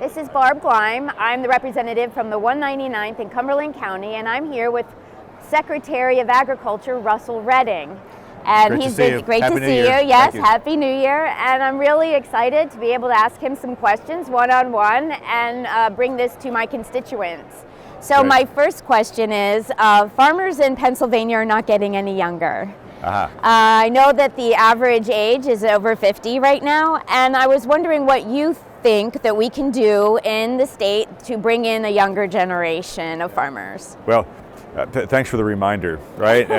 This is Barb Gleim. I'm the representative from the 199th in Cumberland County, and I'm here with Secretary of Agriculture, Russell Redding. And Great to see you. Great Happy to New see Year. you. Yes, Thank you. Happy New Year. And I'm really excited to be able to ask him some questions one-on-one and bring this to my constituents. So my first question is, farmers in Pennsylvania are not getting any younger. I know that the average age is over 50 right now, and I was wondering what you think that we can do in the state to bring in a younger generation of farmers. Well, thanks for the reminder, right?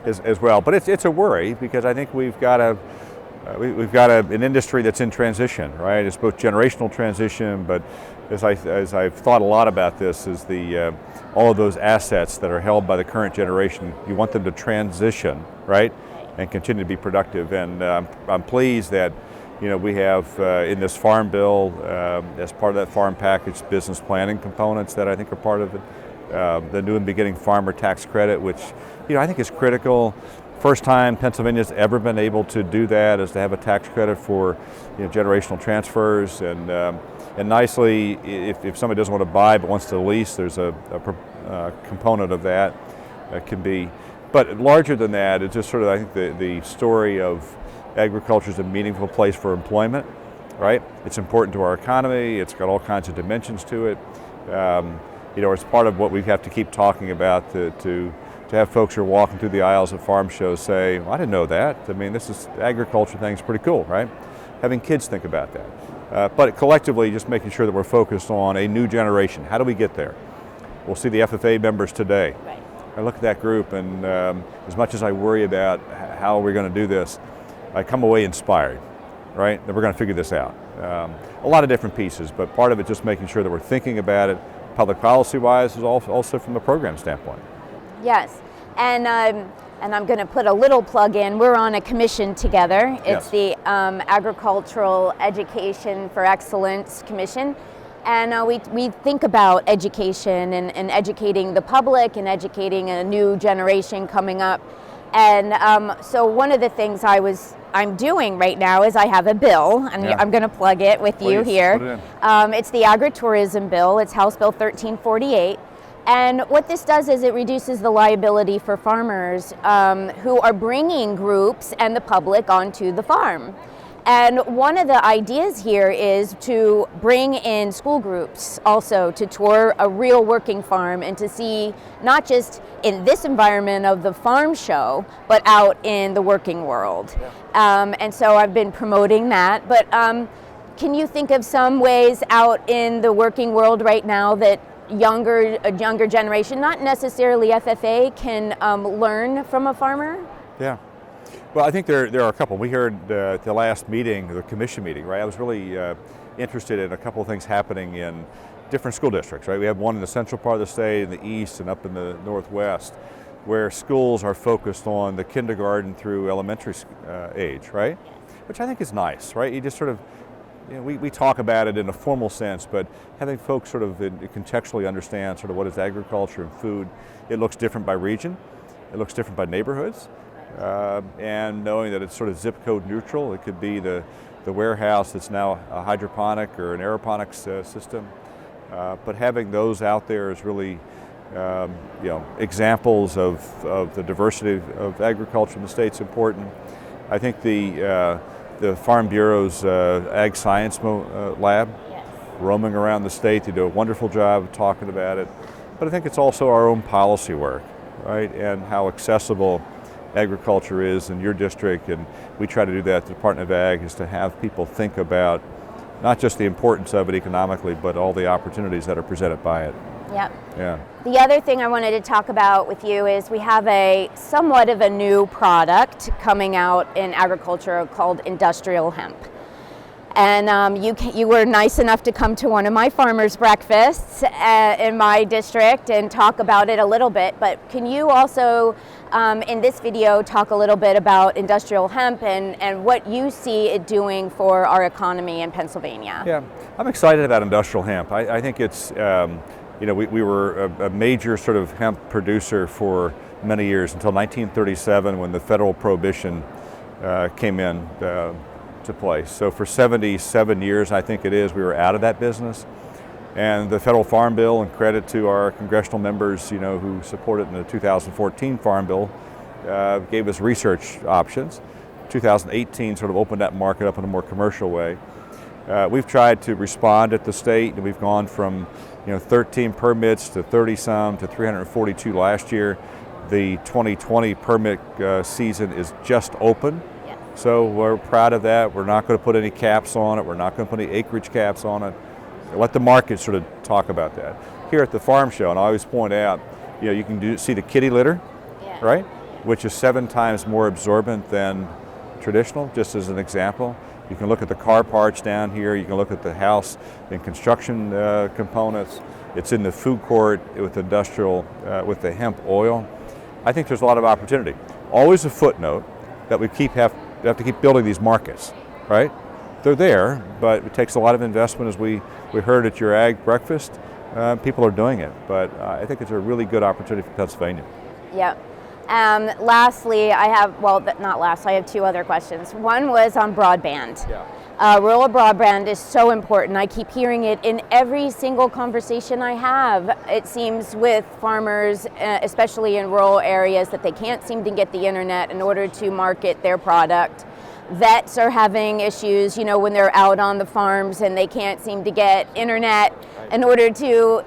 as well, but it's a worry because I think we've got an industry that's in transition, right? It's both generational transition, but as I've thought a lot about this, is all of those assets that are held by the current generation. You want them to transition, right, and continue to be productive. And I'm pleased that we have in this farm bill, as part of that farm package, business planning components that I think are part of it. The new and beginning farmer tax credit, which I think is critical. First time Pennsylvania's ever been able to do that is to have a tax credit for generational transfers, and nicely, if somebody doesn't want to buy but wants to lease, there's a component of that can be. But larger than that, it's just sort of, I think, the story of agriculture is a meaningful place for employment, right? It's important to our economy. It's got all kinds of dimensions to it. It's part of what we have to keep talking about to have folks who are walking through the aisles at farm shows say, well, I didn't know that. I mean, this agriculture thing's pretty cool, right? Having kids think about that. But collectively, just making sure that we're focused on a new generation. How do we get there? We'll see the FFA members today. Right. I look at that group, and as much as I worry about how we're going to do this, I come away inspired, right? That we're going to figure this out. A lot of different pieces, but part of it just making sure that we're thinking about it public policy-wise, is also from a program standpoint. Yes, and I'm going to put a little plug in. We're on a commission together. It's the Agricultural Education for Excellence Commission. And we think about education and educating the public and educating a new generation coming up. And so one of the things I'm doing right now is I have a bill, and I'm going to plug it with you here. Put it in. It's the agritourism bill. It's House Bill 1348. And what this does is it reduces the liability for farmers who are bringing groups and the public onto the farm. And one of the ideas here is to bring in school groups also to tour a real working farm and to see not just in this environment of the farm show, but out in the working world. And so I've been promoting that. But can you think of some ways out in the working world right now that a younger generation, not necessarily FFA, can learn from a farmer? Yeah. Well, I think there are a couple. We heard at the last meeting, the commission meeting, right? I was really interested in a couple of things happening in different school districts, right? We have one in the central part of the state, in the east, and up in the northwest, where schools are focused on the kindergarten through elementary age, right? Which I think is nice, right? You just sort of, we talk about it in a formal sense, but having folks sort of contextually understand sort of what is agriculture and food. It looks different by region. It looks different by neighborhoods. And knowing that it's sort of zip code neutral. It could be the warehouse that's now a hydroponic or an aeroponics system. But having those out there is really examples of the diversity of agriculture in the state's important. I think the Farm Bureau's Ag Science Lab, roaming around the state, they do a wonderful job of talking about it. But I think it's also our own policy work, right, and how accessible agriculture is in your district, and we try to do that at the Department of Ag, is to have people think about not just the importance of it economically, but all the opportunities that are presented by it. Yep. Yeah. The other thing I wanted to talk about with you is we have a somewhat of a new product coming out in agriculture called industrial hemp. And you were nice enough to come to one of my farmers' breakfasts in my district and talk about it a little bit. But can you also, in this video, talk a little bit about industrial hemp and what you see it doing for our economy in Pennsylvania? Yeah, I'm excited about industrial hemp. I think it's, we were a major sort of hemp producer for many years until 1937, when the federal prohibition came in. to place. So for 77 years, I think it is, we were out of that business. And the federal farm bill, and credit to our congressional members, who supported in the 2014 farm bill, gave us research options. 2018 sort of opened that market up in a more commercial way. We've tried to respond at the state, and we've gone from 13 permits to 30 some to 342 last year. The 2020 permit season is just open. Yeah. So we're proud of that. We're not going to put any caps on it. We're not going to put any acreage caps on it. Let the market sort of talk about that. Here at the farm show, and I always point out, you can see the kitty litter, yeah. right? Which is 7 times more absorbent than traditional, just as an example. You can look at the car parts down here. You can look at the house and construction components. It's in the food court with industrial, with the hemp oil. I think there's a lot of opportunity. Always a footnote that we have to keep building these markets, right? They're there, but it takes a lot of investment, as we heard at your ag breakfast. People are doing it, but I think it's a really good opportunity for Pennsylvania. Yep. Lastly, I have 2 other questions. One was on broadband. Yeah. Rural broadband is so important. I keep hearing it in every single conversation I have. It seems with farmers, especially in rural areas, that they can't seem to get the internet in order to market their product. Vets are having issues, when they're out on the farms and they can't seem to get internet in order to,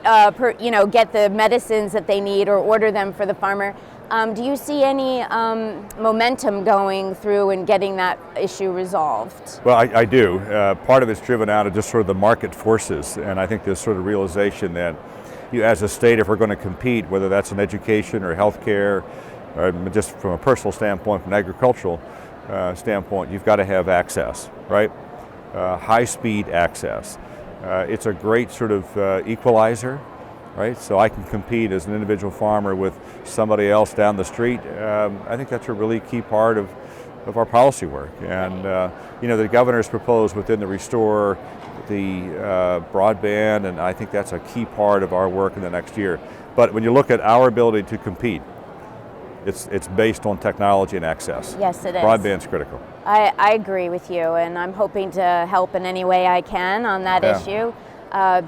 get the medicines that they need or order them for the farmer. Do you see any momentum going through and getting that issue resolved? Well, I do. Part of it's driven out of just sort of the market forces, and I think there's sort of realization that as a state, if we're going to compete, whether that's in education or healthcare, or just from a personal standpoint, from an agricultural standpoint, you've got to have access, right? High-speed access. It's a great sort of equalizer, right? So I can compete as an individual farmer with somebody else down the street. I think that's a really key part of our policy work. And the governor's proposed within the Restore the broadband, and I think that's a key part of our work in the next year. But when you look at our ability to compete, it's based on technology and access. Yes, it is. Broadband's critical. I agree with you, and I'm hoping to help in any way I can on that issue,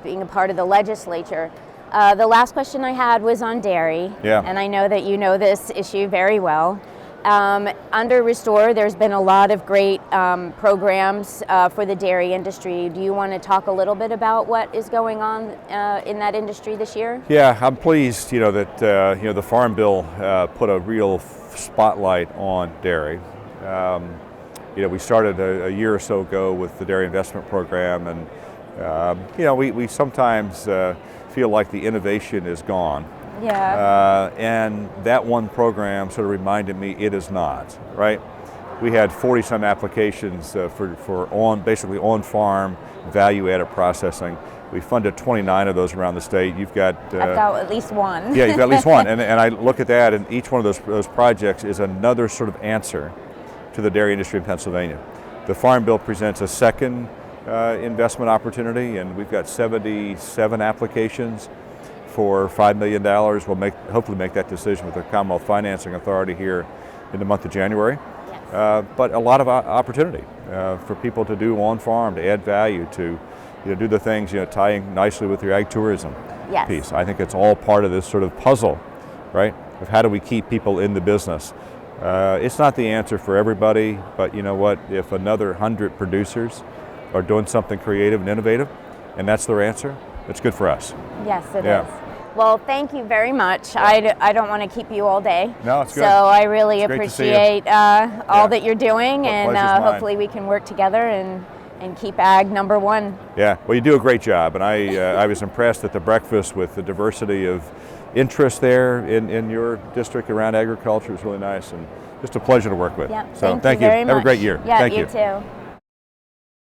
being a part of the legislature. The last question I had was on dairy, and I know that you know this issue very well. Under Restore, there's been a lot of great programs for the dairy industry. Do you want to talk a little bit about what is going on in that industry this year? Yeah, I'm pleased, that the Farm Bill put a real spotlight on dairy. We started a year or so ago with the Dairy Investment Program, and we sometimes feel like the innovation is gone. Yeah. And that one program sort of reminded me it is not, right? We had 40 some applications for basically on-farm value-added processing. We funded 29 of those around the state. You've got I've got at least one. Yeah, you've got at least one, and I look at that, and each one of those projects is another sort of answer to the dairy industry in Pennsylvania. The Farm Bill presents a second investment opportunity, and we've got 77 applications for $5 million. We'll hopefully make that decision with the Commonwealth Financing Authority here in the month of January. Yes. But a lot of opportunity for people to do on-farm, to add value, to do the things tying nicely with your ag tourism piece. I think it's all part of this sort of puzzle, right? Of how do we keep people in the business. It's not the answer for everybody, but you know what? If another 100 producers are doing something creative and innovative, and that's their answer, it's good for us. Yes, it is. Well, thank you very much. I don't want to keep you all day. No, it's good. So I really appreciate all that you're doing, and hopefully we can work together and keep ag #1. Yeah, well, you do a great job, and I was impressed at the breakfast with the diversity of interest there in your district around agriculture. It was really nice, and just a pleasure to work with. Yeah, so thank you very much. Have a great year. Yeah, thank you too.